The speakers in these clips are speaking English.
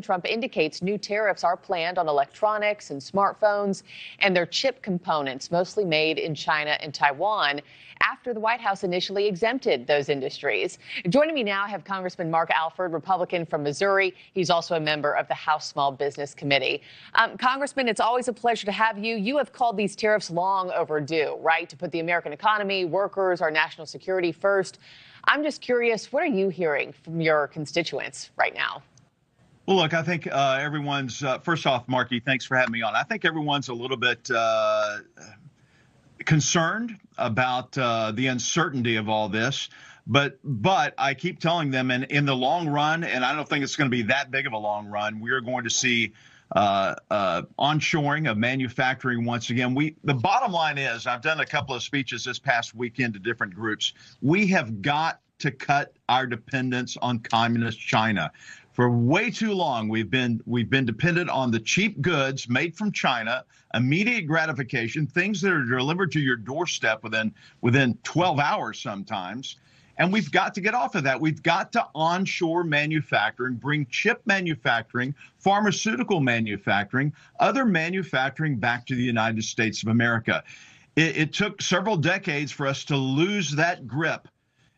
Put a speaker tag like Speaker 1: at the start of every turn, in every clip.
Speaker 1: Trump indicates new tariffs are planned on electronics and smartphones and their chip components, mostly made in China and Taiwan, after the White House initially exempted those industries. Joining me now, I have Congressman Mark Alford, Republican from Missouri. He's also a member of the House Small Business Committee. Congressman, it's always a pleasure to have you. You have called these tariffs long overdue, right, to put the American economy, workers, our national security first. I'm just curious, what are you hearing from your constituents right now?
Speaker 2: Well, look, I think everyone's, first off, Marky, thanks for having me on. I think everyone's a little bit concerned about the uncertainty of all this. But I keep telling them, and in the long run, and I don't think it's going to be that big of a long run, we're going to see onshoring of manufacturing once again. The bottom line is, I've done a couple of speeches this past weekend to different groups. We have got to cut our dependence on communist China. For way too long, we've been dependent on the cheap goods made from China, immediate gratification, things that are delivered to your doorstep within 12 hours sometimes. And we've got to get off of that. We've got to onshore manufacturing, bring chip manufacturing, pharmaceutical manufacturing, other manufacturing back to the United States of America. It took several decades for us to lose that grip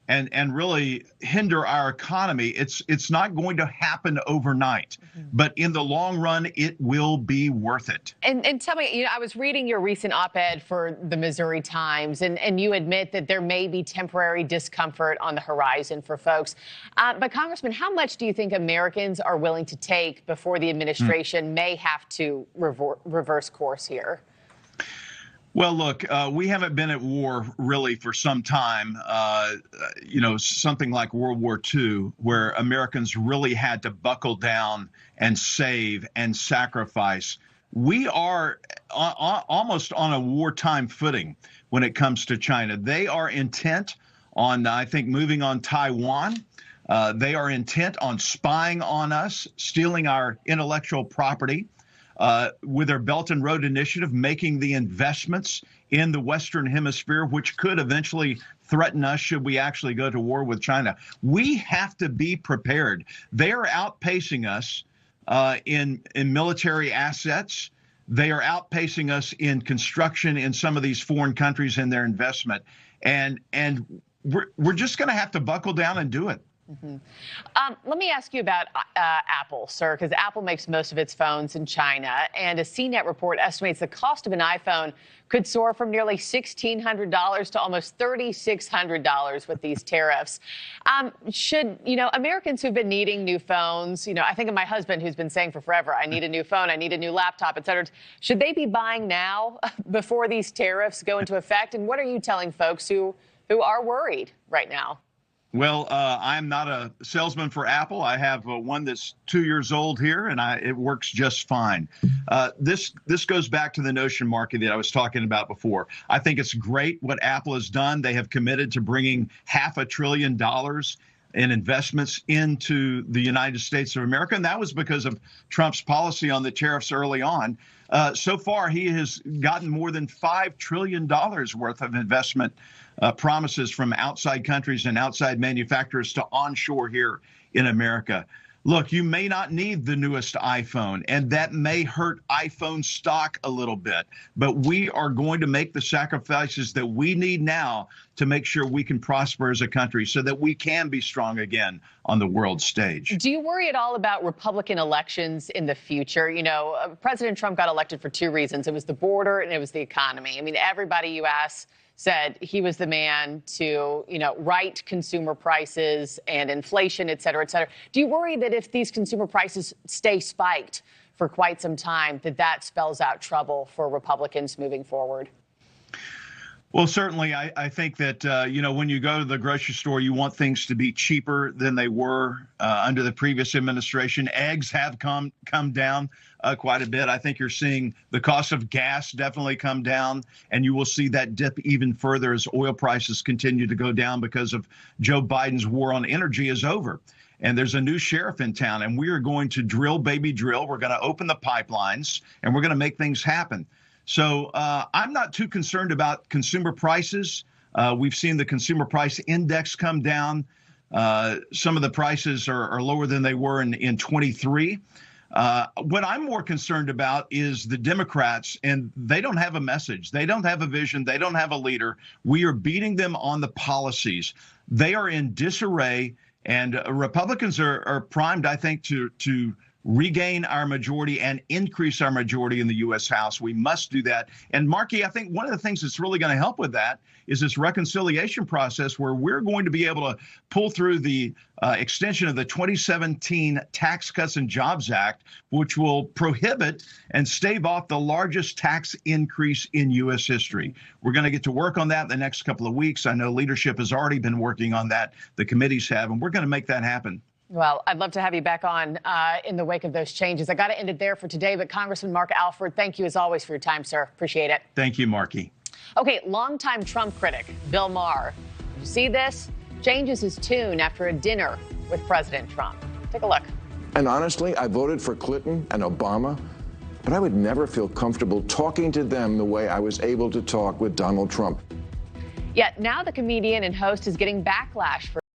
Speaker 2: and really hinder our economy. It's not going to happen overnight, but in the long run, it will be worth it.
Speaker 1: And tell me, I was reading your recent op-ed for the Missouri Times, and you admit that there may be temporary discomfort on the horizon for folks. But Congressman, how much do you think Americans are willing to take before the administration may have to reverse course here?
Speaker 2: Well, look, we haven't been at war really for some time, something like World War II, where Americans really had to buckle down and save and sacrifice. We are almost on a wartime footing when it comes to China. They are intent on, I think, moving on Taiwan. They are intent on spying on us, stealing our intellectual property. With their Belt and Road Initiative, making the investments in the Western Hemisphere, which could eventually threaten us should we actually go to war with China. We have to be prepared. They are outpacing us in military assets. They are outpacing us in construction in some of these foreign countries in their investment. And we're just going to have to buckle down and do it.
Speaker 1: Let me ask you about Apple, sir, because Apple makes most of its phones in China, and a CNET report estimates the cost of an iPhone could soar from nearly $1,600 to almost $3,600 with these tariffs. Should Americans who've been needing new phones, I think of my husband who's been saying for forever, I need a new phone, I need a new laptop, et cetera. Should they be buying now before these tariffs go into effect? And what are you telling folks who are worried right now?
Speaker 2: Well, I'm not a salesman for Apple. I have one that's 2 years old here, and it works just fine. This goes back to the notion, Marky, that I was talking about before. I think it's great what Apple has done. They have committed to bringing $500 billion in investments into the United States of America, and that was because of Trump's policy on the tariffs early on. So far, he has gotten more than $5 trillion worth of investment promises from outside countries and outside manufacturers to onshore here in America. Look, you may not need the newest iPhone, and that may hurt iPhone stock a little bit, but we are going to make the sacrifices that we need now to make sure we can prosper as a country so that we can be strong again on the world stage.
Speaker 1: Do you worry at all about Republican elections in the future? President Trump got elected for two reasons. It was the border and it was the economy. I mean, everybody you ask said he was the man to, right consumer prices and inflation, et cetera, et cetera. Do you worry that if these consumer prices stay spiked for quite some time, that spells out trouble for Republicans moving forward?
Speaker 2: Well, certainly, I think that, when you go to the grocery store, you want things to be cheaper than they were under the previous administration. Eggs have come down quite a bit. I think you're seeing the cost of gas definitely come down, and you will see that dip even further as oil prices continue to go down because of Joe Biden's war on energy is over. And there's a new sheriff in town, and we are going to drill, baby, drill. We're going to open the pipelines, and we're going to make things happen. So I'm not too concerned about consumer prices. We've seen the consumer price index come down. Some of the prices are lower than they were in 23. What I'm more concerned about is the Democrats, and they don't have a message. They don't have a vision. They don't have a leader. We are beating them on the policies. They are in disarray, and Republicans are primed, I think, to regain our majority and increase our majority in the U.S. House. We must do that. And Markey, I think one of the things that's really going to help with that is this reconciliation process where we're going to be able to pull through the extension of the 2017 Tax Cuts and Jobs Act, which will prohibit and stave off the largest tax increase in U.S. history. We're going to get to work on that in the next couple of weeks. I know leadership has already been working on that. The committees have, and we're going to make that happen.
Speaker 1: Well, I'd love to have you back on in the wake of those changes. I got to end it there for today, but Congressman Mark Alford, thank you as always for your time, sir. Appreciate it.
Speaker 2: Thank you, Markey.
Speaker 1: Okay, longtime Trump critic Bill Maher. Did you see this? Changes his tune after a dinner with President Trump. Take a look.
Speaker 3: And honestly, I voted for Clinton and Obama, but I would never feel comfortable talking to them the way I was able to talk with Donald Trump.
Speaker 1: Yet now the comedian and host is getting backlash for